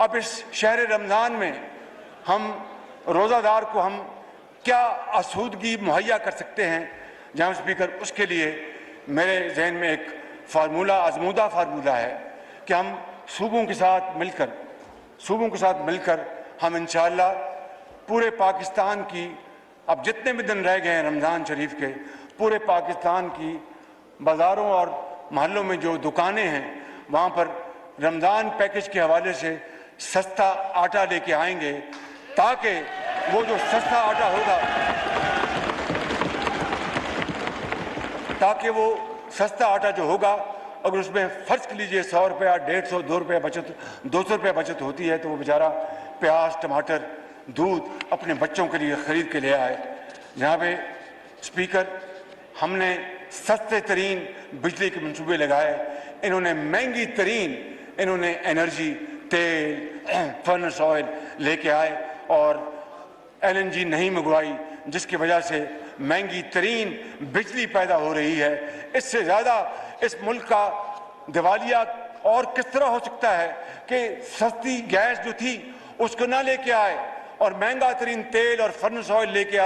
अब इस शहर रमज़ान में हम रोज़ादार को हम क्या आसूदगी मुहैया कर सकते हैं जनाब स्पीकर, उसके लिए मेरे जहन में एक फार्मूला, आजमूदा फार्मूला है कि हम सूबों के साथ मिलकर हम इंशाअल्लाह पूरे पाकिस्तान की, अब जितने भी दिन रह गए हैं रमज़ान शरीफ के, पूरे पाकिस्तान की बाज़ारों और महल्लों में जो दुकानें हैं वहाँ पर रमज़ान पैकेज के हवाले से सस्ता आटा लेके आएंगे, ताकि वो जो सस्ता आटा होगा, ताकि वो सस्ता आटा जो होगा, अगर उसमें फ़र्ज़ कर लीजिए 100 रुपया, 150, 2 रुपये बचत, 200 रुपये बचत होती है, तो वो बेचारा प्याज, टमाटर, दूध अपने बच्चों के लिए ख़रीद के ले आए। जहाँ पे स्पीकर, हमने सस्ते तरीन बिजली के मंसूबे लगाए, इन्होंने महंगी तरीन एनर्जी, तेल, फर्नेस ऑयल लेके आए और LNG नहीं मंगवाई, जिसकी वजह से महंगी तरीन बिजली पैदा हो रही है। इससे ज़्यादा इस मुल्क का दिवालिया और किस तरह हो सकता है कि सस्ती गैस जो थी उसको ना लेके आए और महंगा तरीन तेल और फर्नेस ऑयल लेके आए।